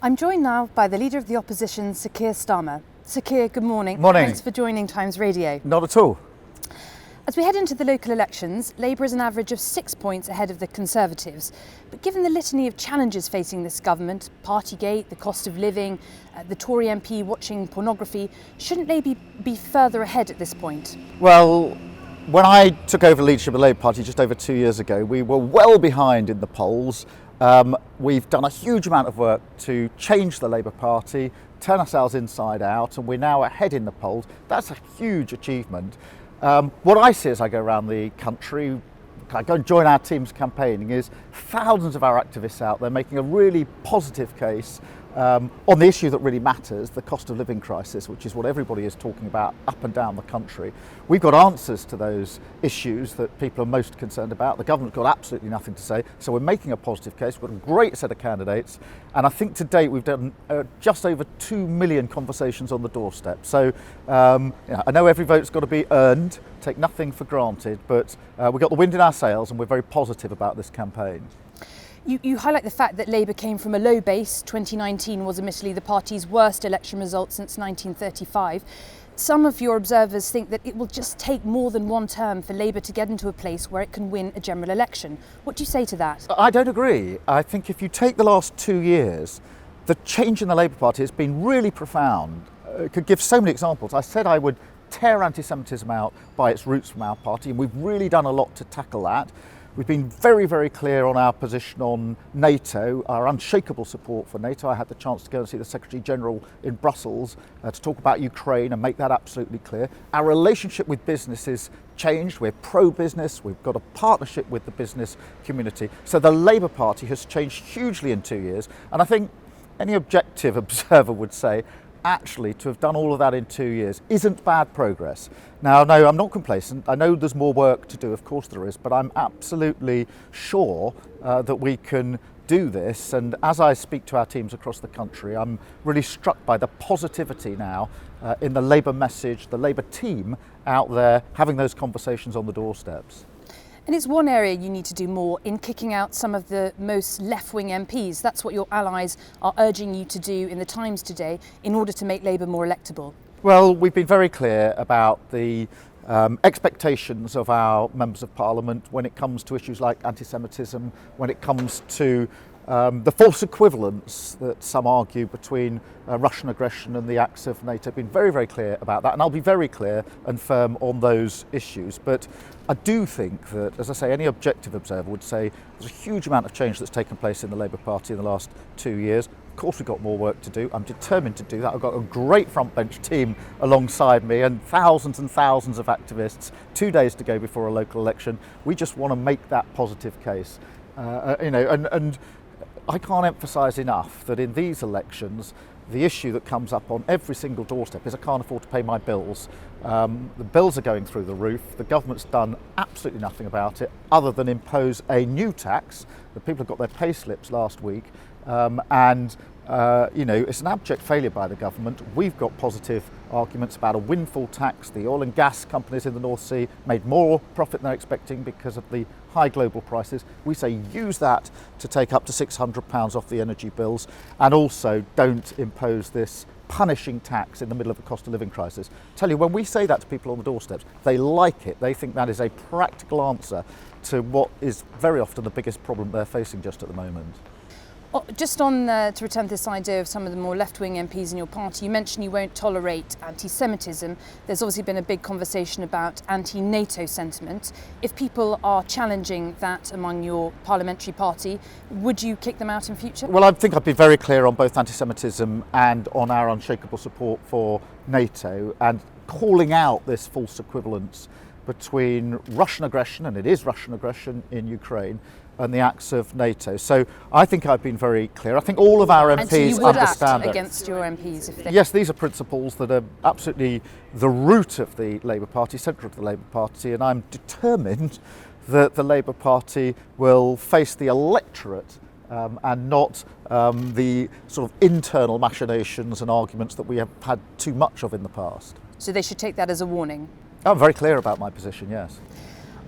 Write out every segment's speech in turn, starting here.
I'm joined now by the Leader of the Opposition, Sir Keir Starmer. Sir Keir, good morning. Morning. Thanks for joining Times Radio. Not at all. As we head into the local elections, Labour is an average of 6 points ahead of the Conservatives. But given the litany of challenges facing this government, Partygate, the cost of living, the Tory MP watching pornography, shouldn't Labour be further ahead at this point? Well, when I took over leadership of the Labour Party just over 2 years ago, we were well behind in the polls. We've done a huge amount of work to change the Labour Party, turn ourselves inside out, and we're now ahead in the polls. That's a huge achievement. What I see as I go around the country, I go and join our team's campaigning, is thousands of our activists out there making a really positive case on the issue that really matters, the cost of living crisis, which is what everybody is talking about up and down the country. We've got answers to those issues that people are most concerned about. The government's got absolutely nothing to say, so we're making a positive case. We've got a great set of candidates, and I think to date we've done just over 2 million conversations on the doorstep. So I know every vote's got to be earned, take nothing for granted, but we've got the wind in our sails and we're very positive about this campaign. You highlight the fact that Labour came from a low base. 2019 was admittedly the party's worst election result since 1935. Some of your observers think that it will just take more than one term for Labour to get into a place where it can win a general election. What do you say to that? I don't agree. I think if you take the last 2 years, the change in the Labour Party has been really profound. I could give so many examples. I said I would tear anti-Semitism out by its roots from our party, and we've really done a lot to tackle that. We've been very, very clear on our position on NATO, our unshakable support for NATO. I had the chance to go and see the Secretary General in Brussels to talk about Ukraine and make that absolutely clear. Our relationship with business is changed. We're pro-business. We've got a partnership with the business community. So the Labour Party has changed hugely in 2 years. And I think any objective observer would say, actually, to have done all of that in 2 years isn't bad progress. Now, no, I'm not complacent. I know there's more work to do, of course there is, but I'm absolutely sure that we can do this. And as I speak to our teams across the country, I'm really struck by the positivity now in the Labour message, the Labour team out there having those conversations on the doorsteps. And it's one area you need to do more in kicking out some of the most left-wing MPs. That's what your allies are urging you to do in the Times today in order to make Labour more electable. Well, we've been very clear about the expectations of our members of Parliament when it comes to issues like anti-Semitism, when it comes to the false equivalence that some argue between Russian aggression and the acts of NATO. I've been very, very clear about that, and I'll be very clear and firm on those issues. But I do think that, as I say, any objective observer would say there's a huge amount of change that's taken place in the Labour Party in the last 2 years. Of course, we've got more work to do. I'm determined to do that. I've got a great front bench team alongside me and thousands of activists. 2 days to go before a local election. We just want to make that positive case. And I can't emphasise enough that in these elections, the issue that comes up on every single doorstep is I can't afford to pay my bills. The bills are going through the roof. The government's done absolutely nothing about it other than impose a new tax. The people have got their pay slips last week. It's an abject failure by the government. We've got positive arguments about a windfall tax. The oil and gas companies in the North Sea made more profit than they're expecting because of the high global prices. We say use that to take up to £600 off the energy bills, and also don't impose this punishing tax in the middle of a cost of living crisis. Tell you, when we say that to people on the doorsteps, they like it. They think that is a practical answer to what is very often the biggest problem they're facing just at the moment. Just on to return to this idea of some of the more left-wing MPs in your party, you mentioned you won't tolerate anti-Semitism. There's obviously been a big conversation about anti-NATO sentiment. If people are challenging that among your parliamentary party, would you kick them out in future? Well, I think I've been very clear on both anti-Semitism and on our unshakable support for NATO, and calling out this false equivalence between Russian aggression, and it is Russian aggression in Ukraine, and the acts of NATO. So I think I've been very clear. I think all of our MPs and so you would understand act against your MPs if they... Yes, these are principles that are absolutely the root of the Labour Party, central to the Labour Party, and I'm determined that the Labour Party will face the electorate and not the sort of internal machinations and arguments that we have had too much of in the past. So they should take that as a warning? I'm very clear about my position, yes.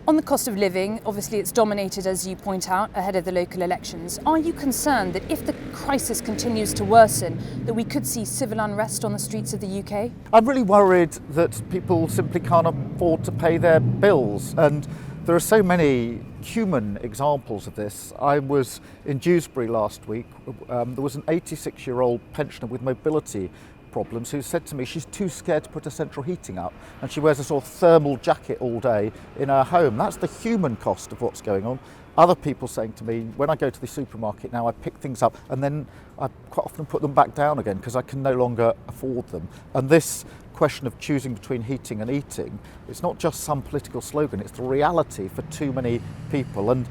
On the cost of living, obviously it's dominated, as you point out, ahead of the local elections. Are you concerned that if the crisis continues to worsen, that we could see civil unrest on the streets of the UK? I'm really worried that people simply can't afford to pay their bills, and there are so many human examples of this. I was in Dewsbury last week. There was an 86-year-old pensioner with mobility problems who said to me she's too scared to put her central heating up, and she wears a sort of thermal jacket all day in her home. That's the human cost of what's going on. Other people saying to me, when I go to the supermarket now, I pick things up and then I quite often put them back down again because I can no longer afford them. And this question of choosing between heating and eating, it's not just some political slogan, it's the reality for too many people. And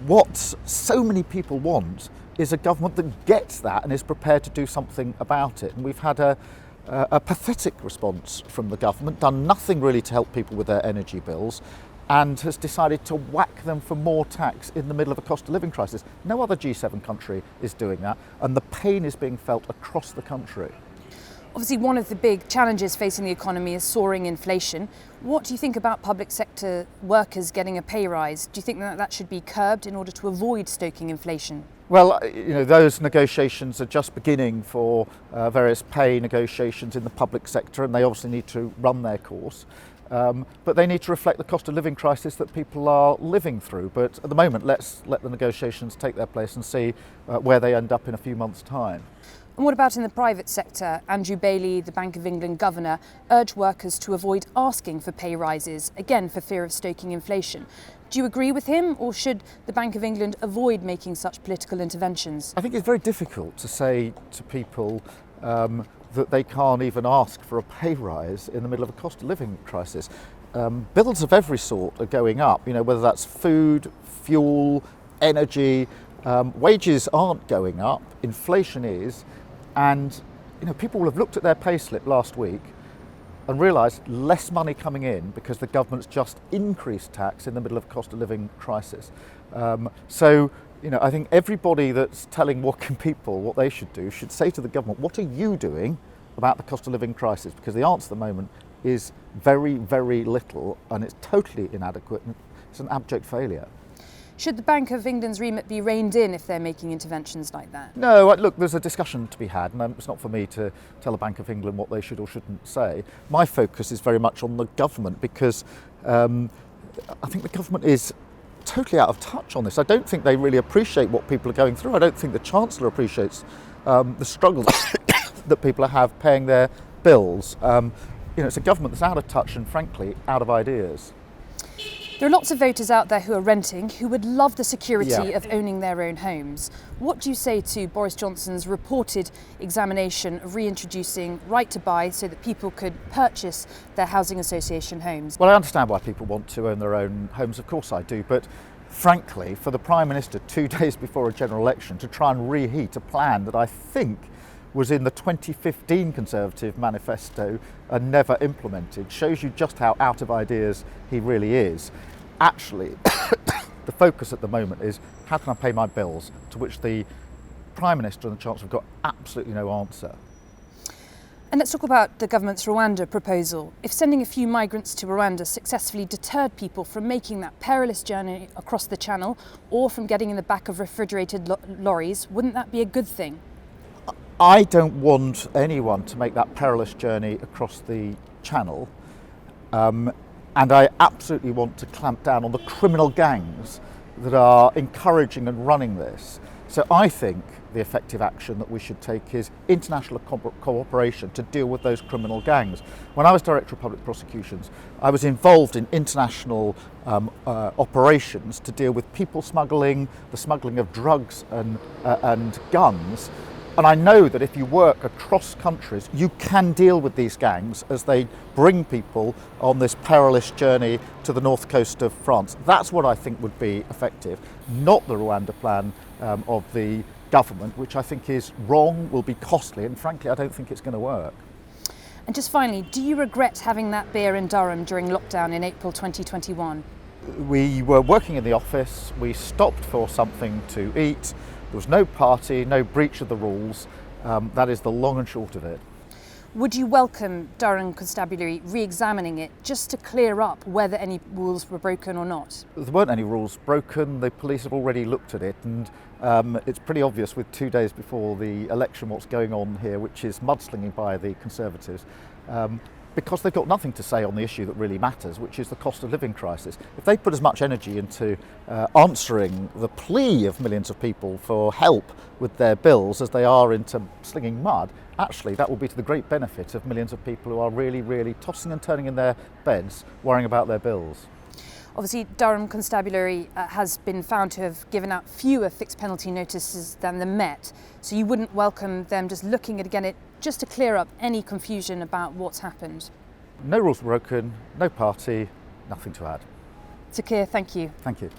what so many people want is a government that gets that and is prepared to do something about it. And we've had a pathetic response from the government, done nothing really to help people with their energy bills, and has decided to whack them for more tax in the middle of a cost of living crisis. No other G7 country is doing that, and the pain is being felt across the country. Obviously, one of the big challenges facing the economy is soaring inflation. What do you think about public sector workers getting a pay rise? Do you think that should be curbed in order to avoid stoking inflation? Well, those negotiations are just beginning for various pay negotiations in the public sector, and they obviously need to run their course. But they need to reflect the cost of living crisis that people are living through. But at the moment, let's let the negotiations take their place and see where they end up in a few months' time. And what about in the private sector? Andrew Bailey, the Bank of England governor, urged workers to avoid asking for pay rises, again for fear of stoking inflation. Do you agree with him, or should the Bank of England avoid making such political interventions? I think it's very difficult to say to people that they can't even ask for a pay rise in the middle of a cost of living crisis. Bills of every sort are going up, whether that's food, fuel, energy. Wages aren't going up, inflation is, and people will have looked at their payslip last week and realised less money coming in because the government's just increased tax in the middle of a cost of living crisis. So I think everybody that's telling working people what they should do should say to the government, what are you doing about the cost of living crisis? Because the answer at the moment is very, very little, and it's totally inadequate, and it's an abject failure. Should the Bank of England's remit be reined in if they're making interventions like that? No, look, there's a discussion to be had, and it's not for me to tell the Bank of England what they should or shouldn't say. My focus is very much on the government, because I think the government is totally out of touch on this. I don't think they really appreciate what people are going through. I don't think the Chancellor appreciates the struggles that people have paying their bills. It's a government that's out of touch and, frankly, out of ideas. There are lots of voters out there who are renting, who would love the security of owning their own homes. What do you say to Boris Johnson's reported examination of reintroducing right to buy so that people could purchase their housing association homes? Well, I understand why people want to own their own homes, of course I do, but frankly, for the Prime Minister 2 days before a general election to try and reheat a plan that I think was in the 2015 Conservative manifesto and never implemented shows you just how out of ideas he really is. Actually, the focus at the moment is how can I pay my bills, to which the Prime Minister and the Chancellor have got absolutely no answer. And let's talk about the government's Rwanda proposal. If sending a few migrants to Rwanda successfully deterred people from making that perilous journey across the Channel or from getting in the back of refrigerated lorries, wouldn't that be a good thing? I don't want anyone to make that perilous journey across the Channel, and I absolutely want to clamp down on the criminal gangs that are encouraging and running this. So I think the effective action that we should take is international cooperation to deal with those criminal gangs. When I was Director of Public Prosecutions, I was involved in international operations to deal with people smuggling, the smuggling of drugs and guns. And I know that if you work across countries, you can deal with these gangs as they bring people on this perilous journey to the north coast of France. That's what I think would be effective, not the Rwanda plan of the government, which I think is wrong, will be costly, and frankly, I don't think it's going to work. And just finally, do you regret having that beer in Durham during lockdown in April 2021? We were working in the office, we stopped for something to eat. There was no party, no breach of the rules. That is the long and short of it. Would you welcome Durham Constabulary re-examining it just to clear up whether any rules were broken or not? There weren't any rules broken. The police have already looked at it, and it's pretty obvious with 2 days before the election what's going on here, which is mudslinging by the Conservatives, because they've got nothing to say on the issue that really matters, which is the cost of living crisis. If they put as much energy into answering the plea of millions of people for help with their bills as they are into slinging mud, actually that will be to the great benefit of millions of people who are really, really tossing and turning in their beds, worrying about their bills. Obviously, Durham Constabulary has been found to have given out fewer fixed penalty notices than the Met, so you wouldn't welcome them just looking at it just to clear up any confusion about what's happened? No rules broken, no party, nothing to add. Keir, thank you. Thank you.